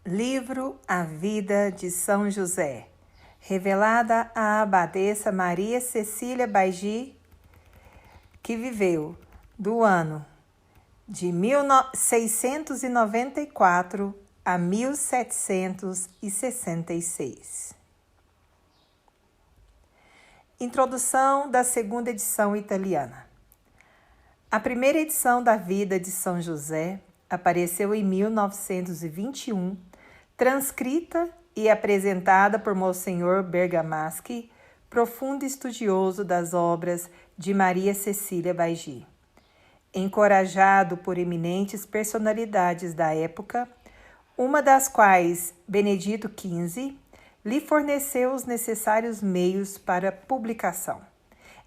Livro A Vida de São José, revelada à abadesa Maria Cecília Baigi, que viveu do ano de 1694 a 1766. Introdução da segunda edição italiana. A primeira edição da Vida de São José apareceu em 1921, transcrita e apresentada por Monsenhor Bergamaschi, profundo estudioso das obras de Maria Cecília Baigi. Encorajado por eminentes personalidades da época, uma das quais, Benedito XV, lhe forneceu os necessários meios para publicação.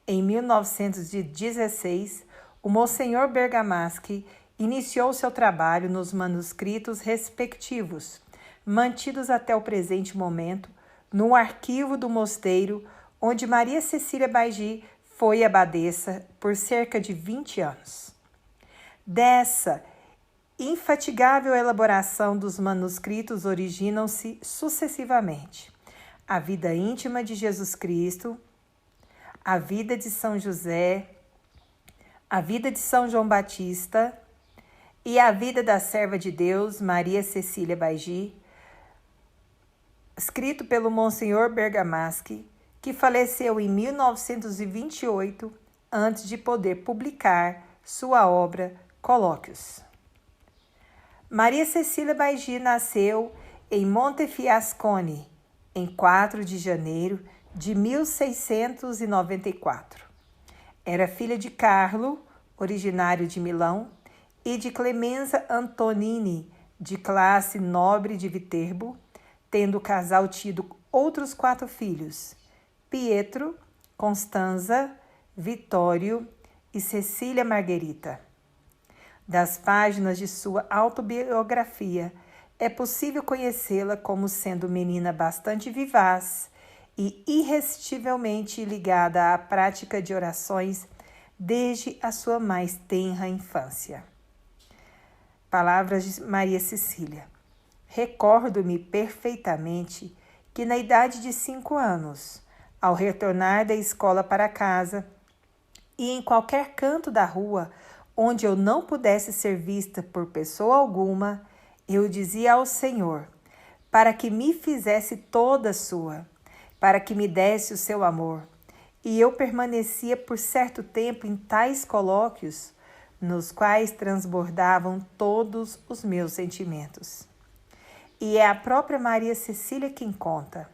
Em 1916, o Monsenhor Bergamaschi iniciou seu trabalho nos manuscritos respectivos, mantidos até o presente momento no arquivo do mosteiro onde Maria Cecília Baigi foi abadesa por cerca de 20 anos. Dessa infatigável elaboração dos manuscritos originam-se sucessivamente a vida íntima de Jesus Cristo, a vida de São José, a vida de São João Batista e a vida da serva de Deus, Maria Cecília Baigi, escrito pelo Monsenhor Bergamaschi, que faleceu em 1928, antes de poder publicar sua obra Colóquios. Maria Cecília Baigi nasceu em Montefiascone, em 4 de janeiro de 1694. Era filha de Carlo, originário de Milão, e de Clemenza Antonini, de classe nobre de Viterbo, tendo o casal tido outros 4 filhos: Pietro, Constanza, Vittorio e Cecília Margherita. Das páginas de sua autobiografia, é possível conhecê-la como sendo menina bastante vivaz e irresistivelmente ligada à prática de orações desde a sua mais tenra infância. Palavras de Maria Cecília. Recordo-me perfeitamente que na idade de 5 anos, ao retornar da escola para casa e em qualquer canto da rua onde eu não pudesse ser vista por pessoa alguma, eu dizia ao Senhor, para que me fizesse toda sua, para que me desse o seu amor. E eu permanecia por certo tempo em tais colóquios, nos quais transbordavam todos os meus sentimentos. E é a própria Maria Cecília quem conta,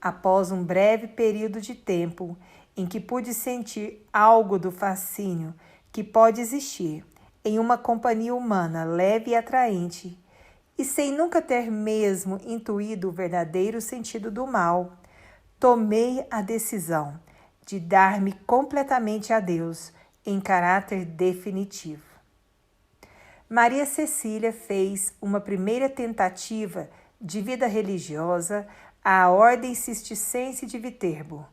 após um breve período de tempo em que pude sentir algo do fascínio que pode existir em uma companhia humana leve e atraente, e sem nunca ter mesmo intuído o verdadeiro sentido do mal, tomei a decisão de dar-me completamente a Deus em caráter definitivo. Maria Cecília fez uma primeira tentativa de vida religiosa à Ordem Cisterciense de Viterbo.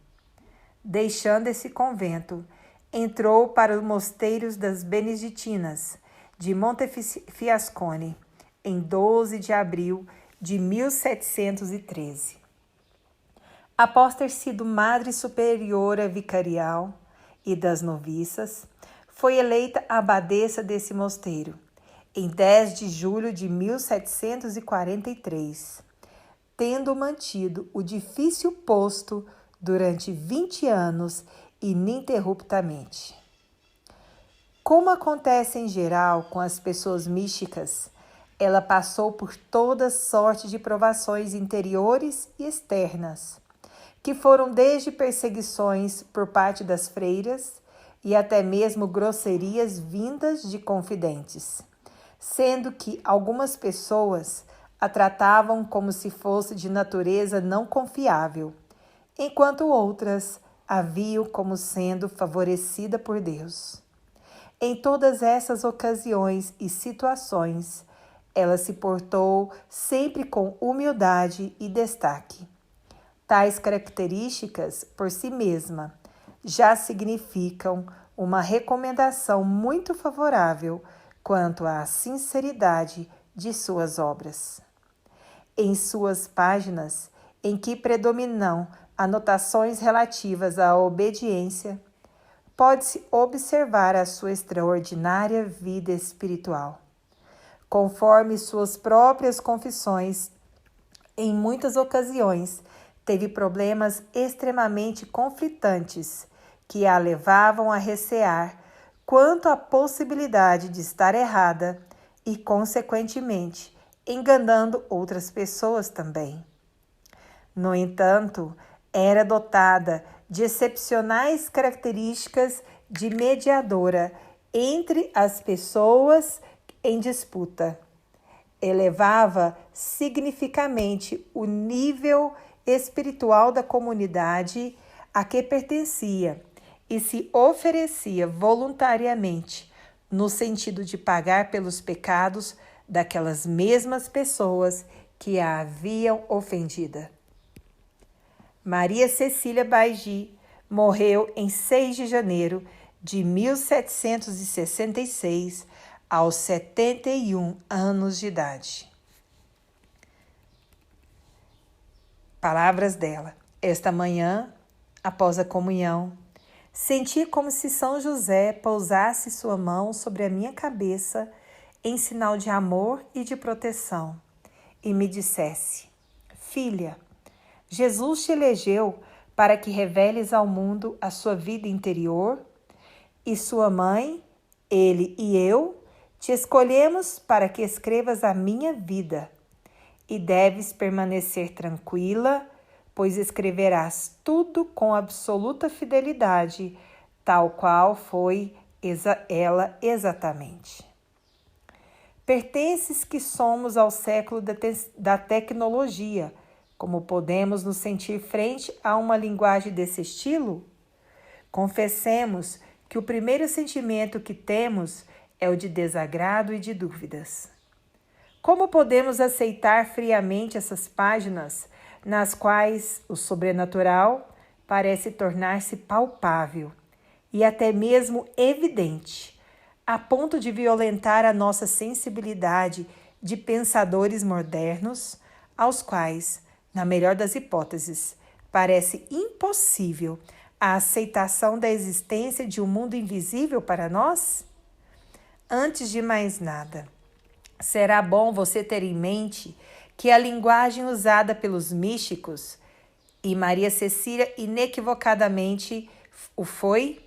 Deixando esse convento, entrou para os mosteiros das Beneditinas de Montefiascone em 12 de abril de 1713. Após ter sido Madre Superiora Vicarial e das noviças, foi eleita abadesa desse mosteiro em 10 de julho de 1743, tendo mantido o difícil posto durante 20 anos ininterruptamente. Como acontece em geral com as pessoas místicas, ela passou por toda sorte de provações interiores e externas, que foram desde perseguições por parte das freiras e até mesmo grosserias vindas de confidentes, sendo que algumas pessoas a tratavam como se fosse de natureza não confiável, enquanto outras a viam como sendo favorecida por Deus. Em todas essas ocasiões e situações, ela se portou sempre com humildade e destaque. Tais características, por si mesma, já significam uma recomendação muito favorável quanto à sinceridade de suas obras. em suas páginas, em que predominam anotações relativas à obediência, pode-se observar a sua extraordinária vida espiritual. Conforme suas próprias confissões, em muitas ocasiões teve problemas extremamente conflitantes que a levavam a recear quanto à possibilidade de estar errada e, consequentemente, enganando outras pessoas também. No entanto, era dotada de excepcionais características de mediadora entre as pessoas em disputa. Elevava significativamente o nível espiritual da comunidade a que pertencia e se oferecia voluntariamente no sentido de pagar pelos pecados daquelas mesmas pessoas que a haviam ofendida. Maria Cecília Baiji morreu em 6 de janeiro de 1766, aos 71 anos de idade. Palavras dela. Esta manhã, após a comunhão, senti como se São José pousasse sua mão sobre a minha cabeça em sinal de amor e de proteção e me dissesse: Filha, Jesus te elegeu para que reveles ao mundo a sua vida interior e sua mãe, ele e eu, te escolhemos para que escrevas a minha vida e deves permanecer tranquila, pois escreverás tudo com absoluta fidelidade, tal qual foi ela exatamente. Pertences que somos ao século da tecnologia. Como podemos nos sentir frente a uma linguagem desse estilo? Confessemos que o primeiro sentimento que temos é o de desagrado e de dúvidas. Como podemos aceitar friamente essas páginas nas quais o sobrenatural parece tornar-se palpável e até mesmo evidente, a ponto de violentar a nossa sensibilidade de pensadores modernos, aos quais, na melhor das hipóteses, parece impossível a aceitação da existência de um mundo invisível para nós? Antes de mais nada, será bom você ter em mente que a linguagem usada pelos místicos, e Maria Cecília inequivocadamente o foi,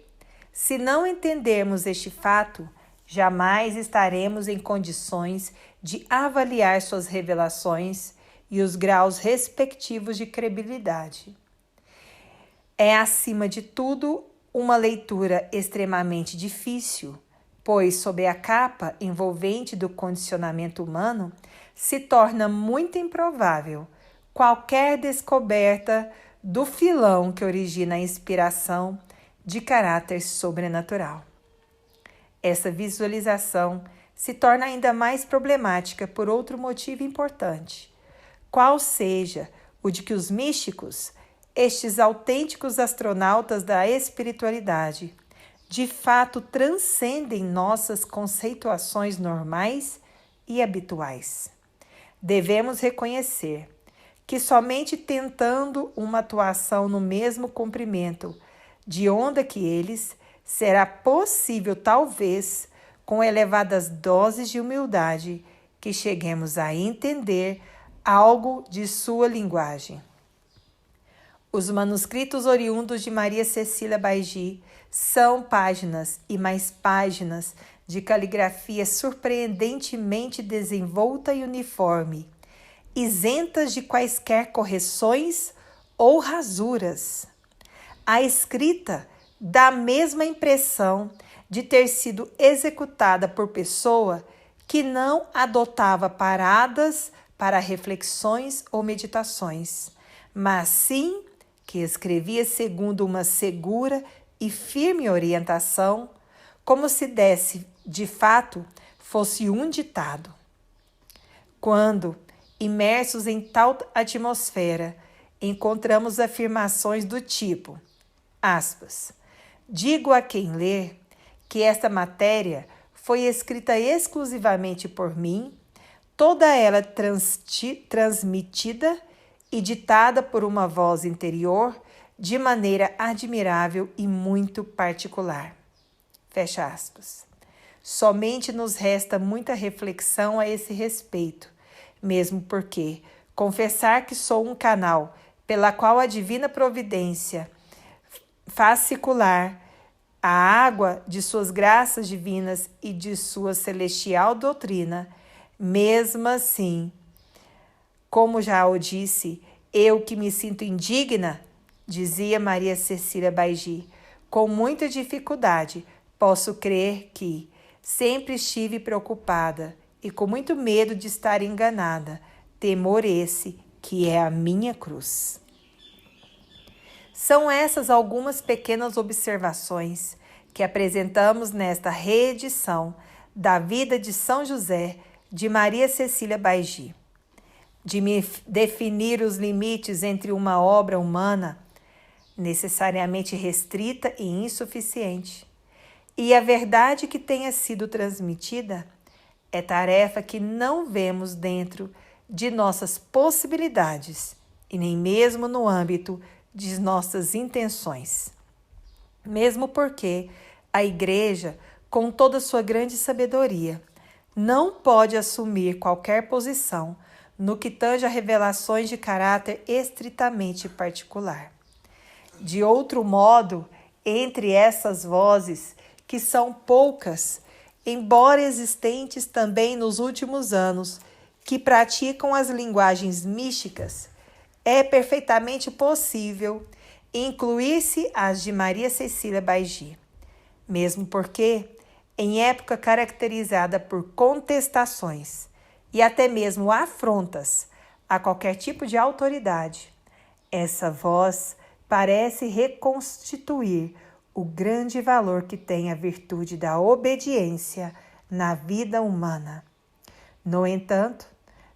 se não entendermos este fato, jamais estaremos em condições de avaliar suas revelações e os graus respectivos de credibilidade. É, acima de tudo, uma leitura extremamente difícil, pois, sob a capa envolvente do condicionamento humano, se torna muito improvável qualquer descoberta do filão que origina a inspiração de caráter sobrenatural. Essa visualização se torna ainda mais problemática por outro motivo importante, qual seja o de que os místicos, estes autênticos astronautas da espiritualidade, de fato transcendem nossas conceituações normais e habituais. Devemos reconhecer que somente tentando uma atuação no mesmo comprimento de onda que eles, será possível, talvez, com elevadas doses de humildade, que cheguemos a entender algo de sua linguagem. Os manuscritos oriundos de Maria Cecília Baiji são páginas e mais páginas de caligrafia surpreendentemente desenvolta e uniforme, isentas de quaisquer correções ou rasuras. A escrita dá a mesma impressão de ter sido executada por pessoa que não adotava paradas para reflexões ou meditações, mas sim que escrevia segundo uma segura e firme orientação, como se desse, de fato, fosse um ditado. Quando, imersos em tal atmosfera, encontramos afirmações do tipo, aspas, digo a quem lê que esta matéria foi escrita exclusivamente por mim, toda ela transmitida e ditada por uma voz interior de maneira admirável e muito particular. Fecha aspas. Somente nos resta muita reflexão a esse respeito, mesmo porque confessar que sou um canal pela qual a divina providência faz circular a água de suas graças divinas e de sua celestial doutrina, mesmo assim, como já o disse, eu que me sinto indigna, dizia Maria Cecília Baiji, com muita dificuldade, posso crer que sempre estive preocupada e com muito medo de estar enganada, temor esse que é a minha cruz. São essas algumas pequenas observações que apresentamos nesta reedição da vida de São José de Maria Cecília Baiji. De definir os limites entre uma obra humana necessariamente restrita e insuficiente e a verdade que tenha sido transmitida é tarefa que não vemos dentro de nossas possibilidades e nem mesmo no âmbito de nossas intenções. Mesmo porque a Igreja, com toda sua grande sabedoria, não pode assumir qualquer posição no que tange a revelações de caráter estritamente particular. De outro modo, entre essas vozes, que são poucas, embora existentes também nos últimos anos, que praticam as linguagens místicas, é perfeitamente possível incluir-se as de Maria Cecília Baiji, mesmo porque, em época caracterizada por contestações e até mesmo afrontas a qualquer tipo de autoridade, essa voz parece reconstituir o grande valor que tem a virtude da obediência na vida humana. No entanto,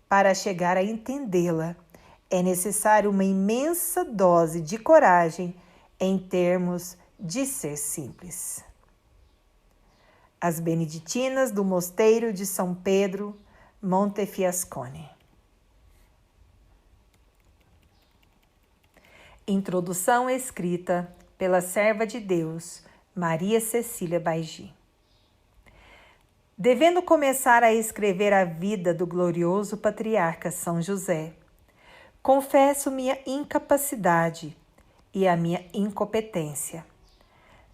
para chegar a entendê-la, é necessário uma imensa dose de coragem em termos de ser simples. As Beneditinas do Mosteiro de São Pedro, Montefiascone. Introdução escrita pela serva de Deus, Maria Cecília Baiji. Devendo começar a escrever a vida do glorioso patriarca São José, confesso minha incapacidade e a minha incompetência.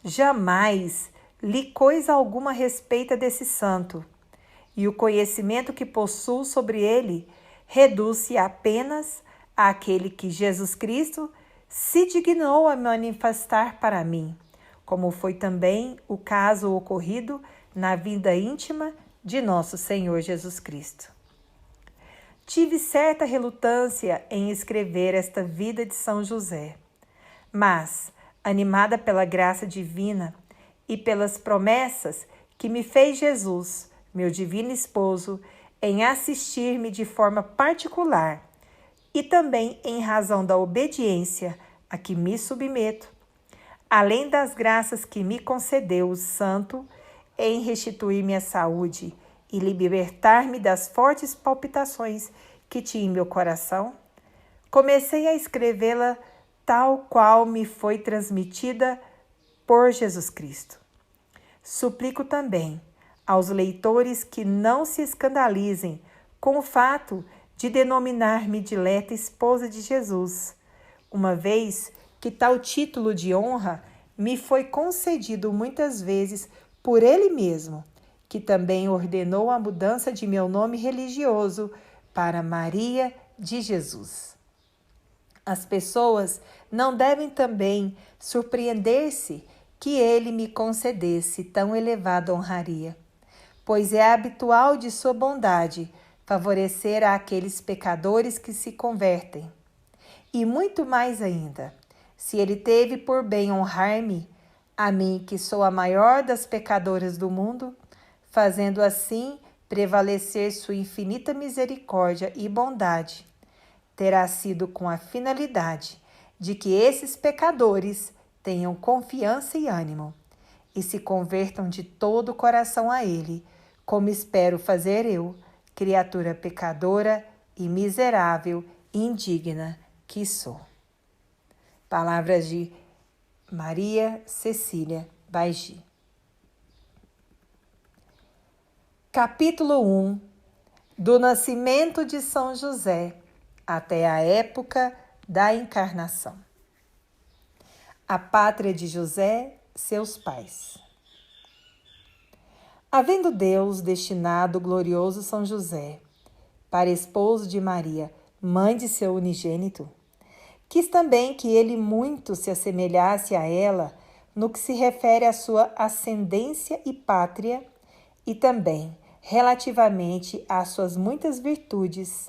Jamais li coisa alguma a respeito desse santo, e o conhecimento que possuo sobre ele reduz-se apenas àquele que Jesus Cristo se dignou a manifestar para mim, como foi também o caso ocorrido na vida íntima de nosso Senhor Jesus Cristo. Tive certa relutância em escrever esta vida de São José, mas, animada pela graça divina e pelas promessas que me fez Jesus, meu divino esposo, em assistir-me de forma particular e também em razão da obediência a que me submeto, além das graças que me concedeu o Santo em restituir-me a saúde e libertar-me das fortes palpitações que tinha em meu coração, comecei a escrevê-la tal qual me foi transmitida por Jesus Cristo. Suplico também aos leitores que não se escandalizem com o fato de denominar-me dileta esposa de Jesus, uma vez que tal título de honra me foi concedido muitas vezes por ele mesmo, que também ordenou a mudança de meu nome religioso para Maria de Jesus. As pessoas não devem também surpreender-se que ele me concedesse tão elevada honraria, pois é habitual de sua bondade favorecer aqueles pecadores que se convertem. E muito mais ainda, se ele teve por bem honrar-me, a mim que sou a maior das pecadoras do mundo, fazendo assim prevalecer sua infinita misericórdia e bondade, terá sido com a finalidade de que esses pecadores tenham confiança e ânimo e se convertam de todo o coração a ele, como espero fazer eu, criatura pecadora e miserável e indigna que sou. Palavras de Maria Cecília Baigi. Capítulo 1. Do nascimento de São José até a época da encarnação. A pátria de José, seus pais. Havendo Deus destinado o glorioso São José para esposo de Maria, mãe de seu unigênito, quis também que ele muito se assemelhasse a ela no que se refere à sua ascendência e pátria, e também relativamente às suas muitas virtudes,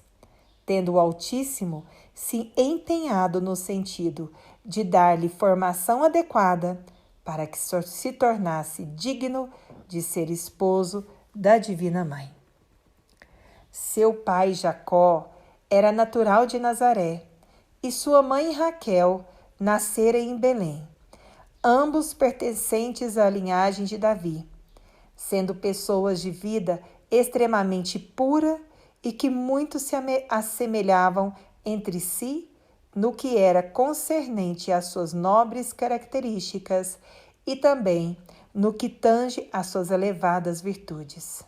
tendo o Altíssimo se empenhado no sentido de dar-lhe formação adequada para que se tornasse digno de ser esposo da Divina Mãe. Seu pai Jacó era natural de Nazaré e sua mãe Raquel nascera em Belém, ambos pertencentes à linhagem de Davi, sendo pessoas de vida extremamente pura e que muito se assemelhavam entre si no que era concernente às suas nobres características e também no que tange às suas elevadas virtudes.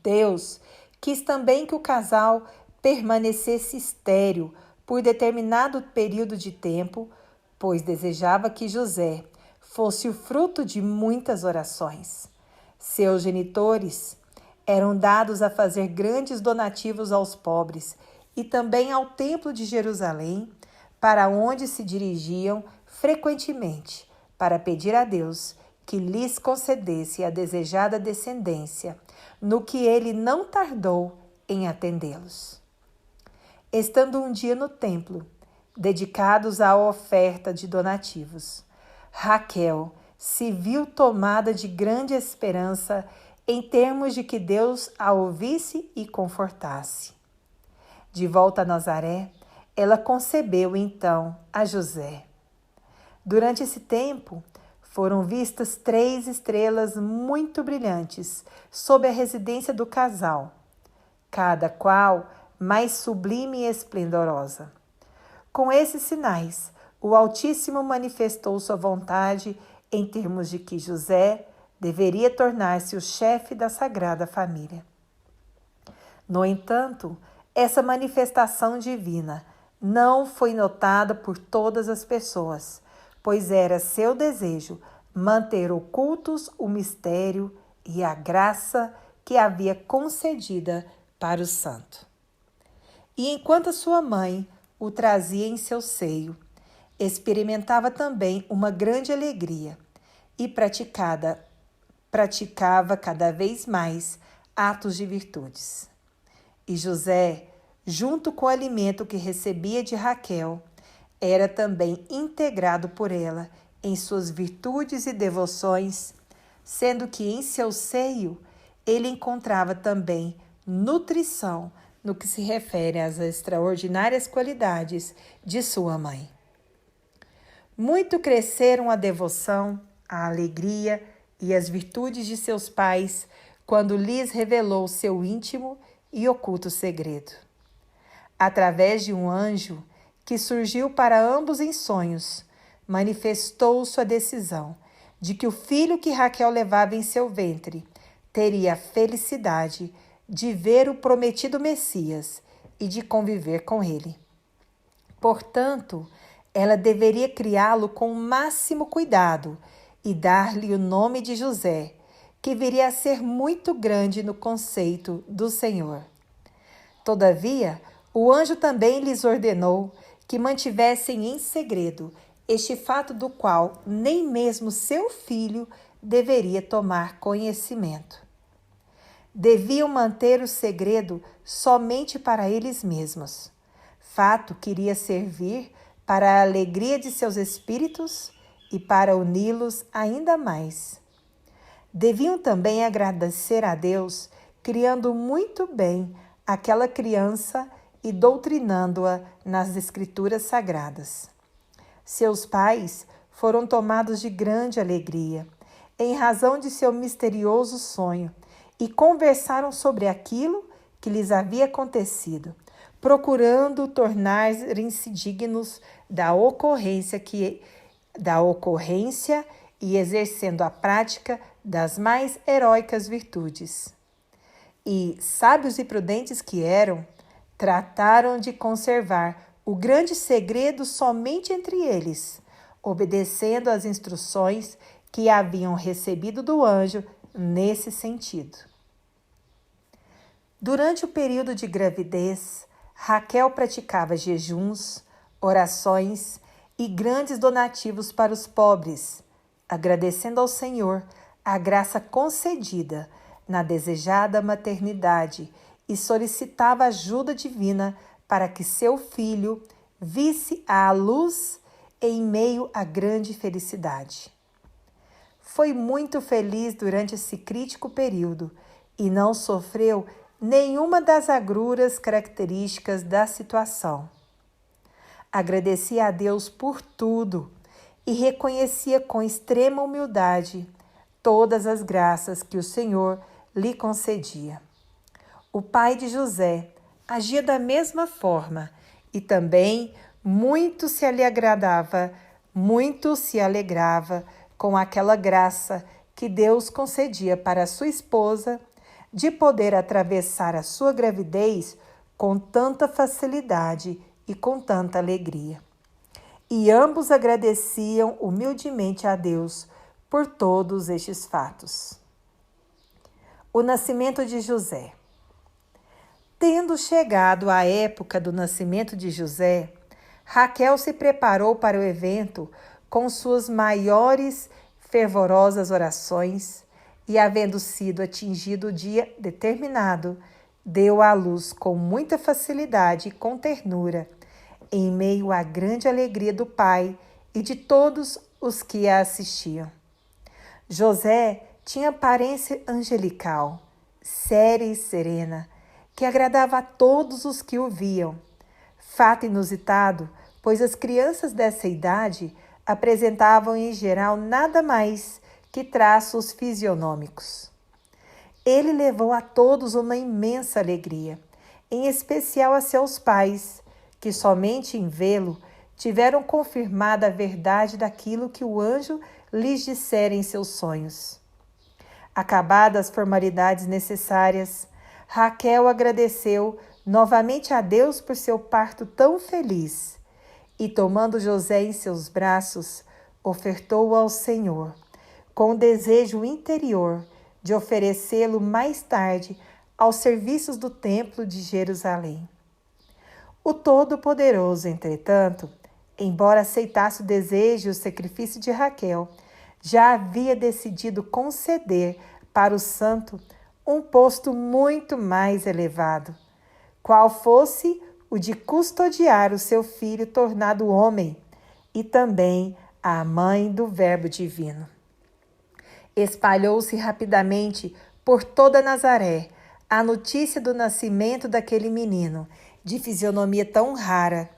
Deus quis também que o casal permanecesse estéril por determinado período de tempo, pois desejava que José fosse o fruto de muitas orações. Seus genitores eram dados a fazer grandes donativos aos pobres e também ao Templo de Jerusalém, para onde se dirigiam frequentemente para pedir a Deus que lhes concedesse a desejada descendência, no que ele não tardou em atendê-los. Estando um dia no templo, dedicados à oferta de donativos, Raquel se viu tomada de grande esperança em termos de que Deus a ouvisse e confortasse. De volta a Nazaré, ela concebeu então a José. Durante esse tempo, foram vistas 3 estrelas muito brilhantes sob a residência do casal, cada qual mais sublime e esplendorosa. Com esses sinais, o Altíssimo manifestou sua vontade em termos de que José deveria tornar-se o chefe da Sagrada Família. No entanto, essa manifestação divina não foi notada por todas as pessoas, pois era seu desejo manter ocultos o mistério e a graça que havia concedida para o santo. E enquanto sua mãe o trazia em seu seio, experimentava também uma grande alegria e praticava cada vez mais atos de virtudes. E José, junto com o alimento que recebia de Raquel, era também integrado por ela em suas virtudes e devoções, sendo que em seu seio ele encontrava também nutrição no que se refere às extraordinárias qualidades de sua mãe. Muito cresceram a devoção, a alegria e as virtudes de seus pais quando lhes revelou seu íntimo e oculto segredo. Através de um anjo que surgiu para ambos em sonhos, manifestou sua decisão de que o filho que Raquel levava em seu ventre teria a felicidade de ver o prometido Messias e de conviver com ele. Portanto, ela deveria criá-lo com o máximo cuidado e dar-lhe o nome de José, que viria a ser muito grande no conceito do Senhor. Todavia, o anjo também lhes ordenou que mantivessem em segredo este fato do qual nem mesmo seu filho deveria tomar conhecimento. Deviam manter o segredo somente para eles mesmos, fato que iria servir para a alegria de seus espíritos e para uni-los ainda mais. Deviam também agradecer a Deus, criando muito bem aquela criança e doutrinando-a nas Escrituras Sagradas. Seus pais foram tomados de grande alegria, em razão de seu misterioso sonho, e conversaram sobre aquilo que lhes havia acontecido, procurando tornarem-se dignos da ocorrência e exercendo a prática das mais heróicas virtudes. E, sábios e prudentes que eram, trataram de conservar o grande segredo somente entre eles, obedecendo às instruções que haviam recebido do anjo nesse sentido. Durante o período de gravidez, Raquel praticava jejuns, orações e grandes donativos para os pobres, agradecendo ao Senhor a graça concedida na desejada maternidade e solicitava ajuda divina para que seu filho visse a luz em meio à grande felicidade. Foi muito feliz durante esse crítico período e não sofreu nenhuma das agruras características da situação. Agradecia a Deus por tudo e reconhecia com extrema humildade todas as graças que o Senhor lhe concedia. O pai de José agia da mesma forma e também muito se alegrava com aquela graça que Deus concedia para sua esposa de poder atravessar a sua gravidez com tanta facilidade e com tanta alegria. E ambos agradeciam humildemente a Deus por todos estes fatos. O nascimento de José. Tendo chegado a época do nascimento de José, Raquel se preparou para o evento com suas maiores fervorosas orações e, havendo sido atingido o dia determinado, deu à luz com muita facilidade e com ternura, em meio à grande alegria do pai e de todos os que a assistiam. José tinha aparência angelical, séria e serena, que agradava a todos os que o viam. Fato inusitado, pois as crianças dessa idade apresentavam em geral nada mais que traços fisionômicos. Ele levou a todos uma imensa alegria, em especial a seus pais, que somente em vê-lo tiveram confirmada a verdade daquilo que o anjo lhes dissera em seus sonhos. Acabadas as formalidades necessárias, Raquel agradeceu novamente a Deus por seu parto tão feliz e, tomando José em seus braços, ofertou-o ao Senhor, com o desejo interior de oferecê-lo mais tarde aos serviços do Templo de Jerusalém. O Todo-Poderoso, entretanto, embora aceitasse o desejo e o sacrifício de Raquel, já havia decidido conceder para o santo um posto muito mais elevado, qual fosse o de custodiar o seu filho tornado homem e também a mãe do Verbo divino. Espalhou-se rapidamente por toda Nazaré a notícia do nascimento daquele menino, de fisionomia tão rara.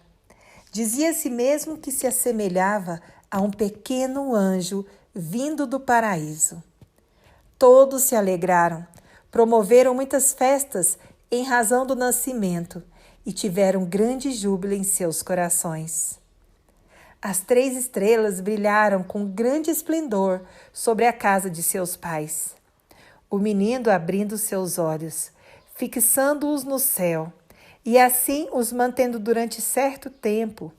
Dizia-se mesmo que se assemelhava a um pequeno anjo vindo do paraíso. Todos se alegraram, promoveram muitas festas em razão do nascimento e tiveram grande júbilo em seus corações. As 3 estrelas brilharam com grande esplendor sobre a casa de seus pais. O menino, abrindo seus olhos, fixando-os no céu, e assim os mantendo durante certo tempo,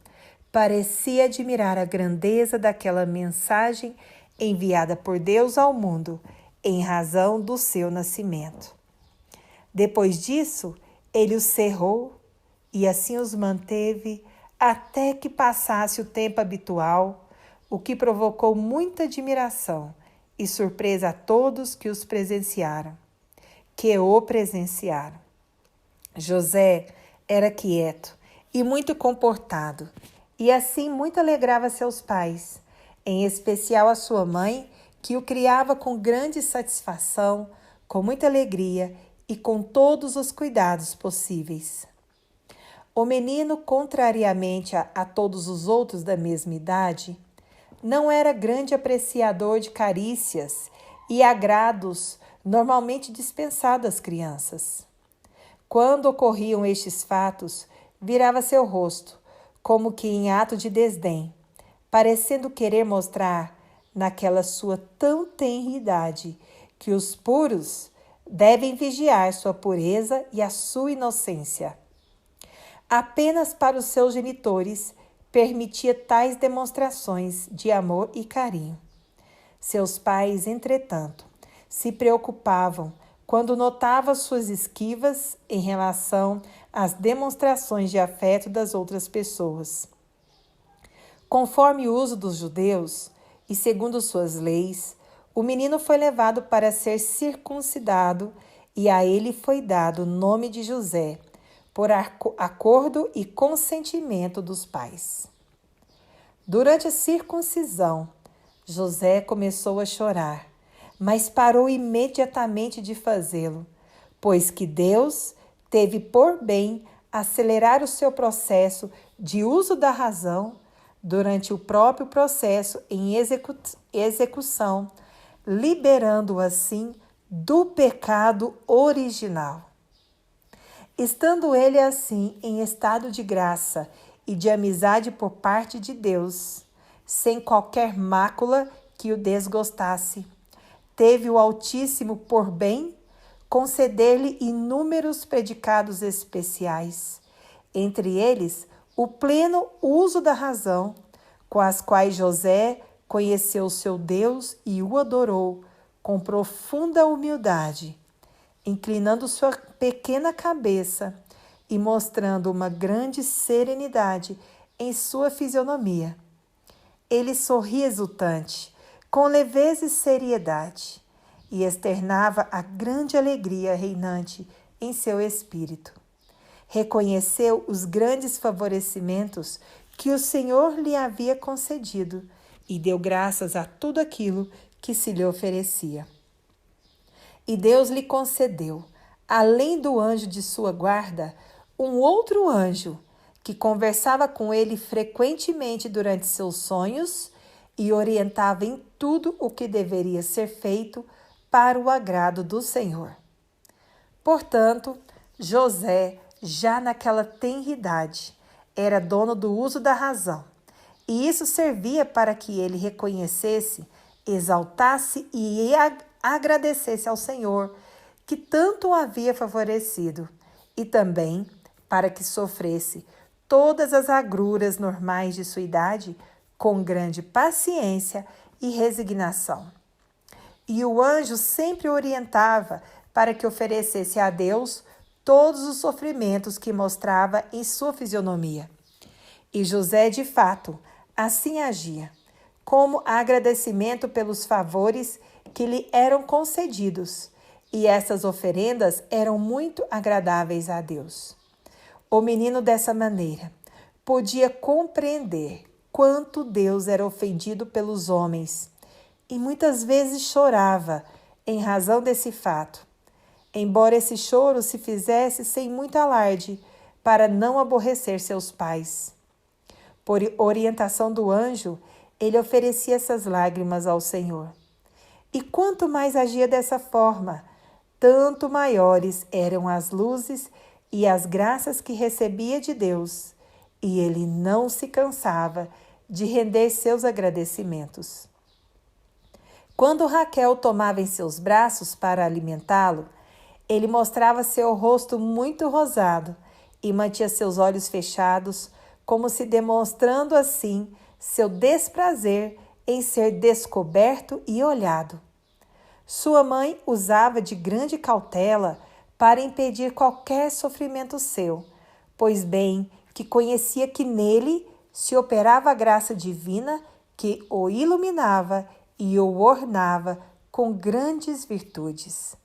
parecia admirar a grandeza daquela mensagem enviada por Deus ao mundo em razão do seu nascimento. Depois disso, ele os cerrou e assim os manteve até que passasse o tempo habitual, o que provocou muita admiração e surpresa a todos que o presenciaram. José era quieto e muito comportado, e assim muito alegrava seus pais, em especial a sua mãe, que o criava com grande satisfação, com muita alegria e com todos os cuidados possíveis. O menino, contrariamente a todos os outros da mesma idade, não era grande apreciador de carícias e agrados normalmente dispensados às crianças. Quando ocorriam estes fatos, virava seu rosto, como que em ato de desdém, parecendo querer mostrar, naquela sua tão tenra idade, que os puros devem vigiar sua pureza e a sua inocência. Apenas para os seus genitores permitia tais demonstrações de amor e carinho. Seus pais, entretanto, se preocupavam quando notavam suas esquivas em relação às demonstrações de afeto das outras pessoas. Conforme o uso dos judeus e segundo suas leis, o menino foi levado para ser circuncidado e a ele foi dado o nome de José, por acordo e consentimento dos pais. Durante a circuncisão, José começou a chorar, mas parou imediatamente de fazê-lo, pois que Deus teve por bem acelerar o seu processo de uso da razão durante o próprio processo em execução, liberando-o assim do pecado original. Estando ele assim em estado de graça e de amizade por parte de Deus, sem qualquer mácula que o desgostasse, teve o Altíssimo por bem conceder-lhe inúmeros predicados especiais, entre eles o pleno uso da razão, com as quais José conheceu seu Deus e o adorou com profunda humildade, inclinando sua pequena cabeça e mostrando uma grande serenidade em sua fisionomia. Ele sorria exultante, com leveza e seriedade, e externava a grande alegria reinante em seu espírito. Reconheceu os grandes favorecimentos que o Senhor lhe havia concedido e deu graças a tudo aquilo que se lhe oferecia. E Deus lhe concedeu, além do anjo de sua guarda, um outro anjo que conversava com ele frequentemente durante seus sonhos e orientava em tudo o que deveria ser feito para o agrado do Senhor. Portanto, José, já naquela tenra idade, era dono do uso da razão, e isso servia para que ele reconhecesse, exaltasse e agradecesse ao Senhor, que tanto o havia favorecido, e também para que sofresse todas as agruras normais de sua idade com grande paciência e resignação. E o anjo sempre orientava para que oferecesse a Deus todos os sofrimentos que mostrava em sua fisionomia. E José, de fato, assim agia, como agradecimento pelos favores que lhe eram concedidos, e essas oferendas eram muito agradáveis a Deus. O menino, dessa maneira, podia compreender quanto Deus era ofendido pelos homens, e muitas vezes chorava em razão desse fato, embora esse choro se fizesse sem muito alarde, para não aborrecer seus pais. Por orientação do anjo, ele oferecia essas lágrimas ao Senhor. E quanto mais agia dessa forma, tanto maiores eram as luzes e as graças que recebia de Deus, e ele não se cansava de render seus agradecimentos. Quando Raquel o tomava em seus braços para alimentá-lo, ele mostrava seu rosto muito rosado e mantinha seus olhos fechados, como se demonstrando assim seu desprazer em ser descoberto e olhado. Sua mãe usava de grande cautela para impedir qualquer sofrimento seu, pois bem que conhecia que nele se operava a graça divina que o iluminava e o ornava com grandes virtudes.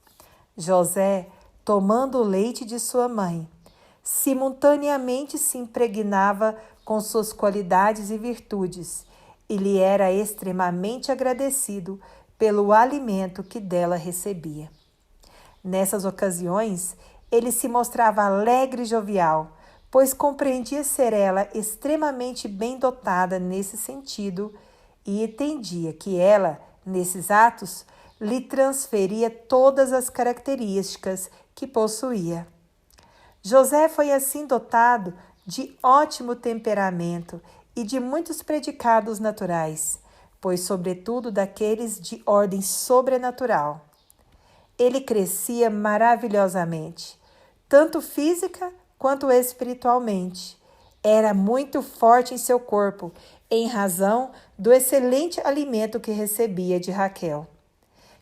José, tomando o leite de sua mãe, simultaneamente se impregnava com suas qualidades e virtudes, e lhe era extremamente agradecido pelo alimento que dela recebia. Nessas ocasiões, ele se mostrava alegre e jovial, pois compreendia ser ela extremamente bem dotada nesse sentido e entendia que ela, nesses atos, lhe transferia todas as características que possuía. José foi assim dotado de ótimo temperamento e de muitos predicados naturais, pois sobretudo daqueles de ordem sobrenatural. Ele crescia maravilhosamente, tanto física quanto espiritualmente. Era muito forte em seu corpo, em razão do excelente alimento que recebia de Raquel,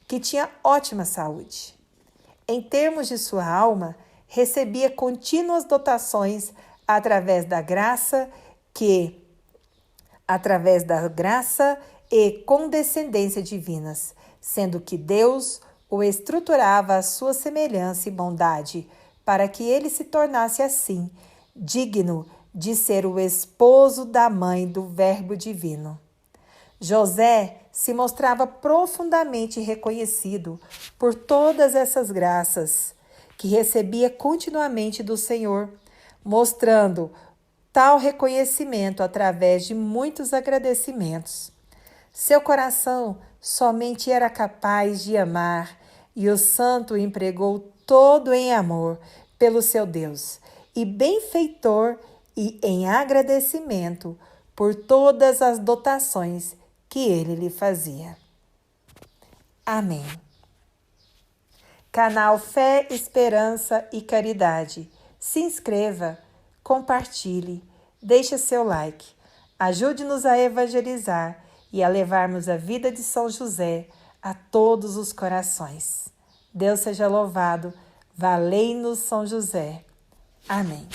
que tinha ótima saúde. Em termos de sua alma, recebia contínuas dotações através da graça e condescendência divinas, sendo que Deus o estruturava à sua semelhança e bondade, para que ele se tornasse assim digno de ser o esposo da mãe do Verbo divino. José se mostrava profundamente reconhecido por todas essas graças que recebia continuamente do Senhor, mostrando tal reconhecimento através de muitos agradecimentos. Seu coração somente era capaz de amar, e o santo empregou todo em amor pelo seu Deus, e benfeitor e em agradecimento por todas as dotações que ele lhe fazia. Amém. Canal Fé, Esperança e Caridade. Se inscreva, compartilhe, deixe seu like. Ajude-nos a evangelizar e a levarmos a vida de São José a todos os corações. Deus seja louvado. Valei-nos São José. Amém.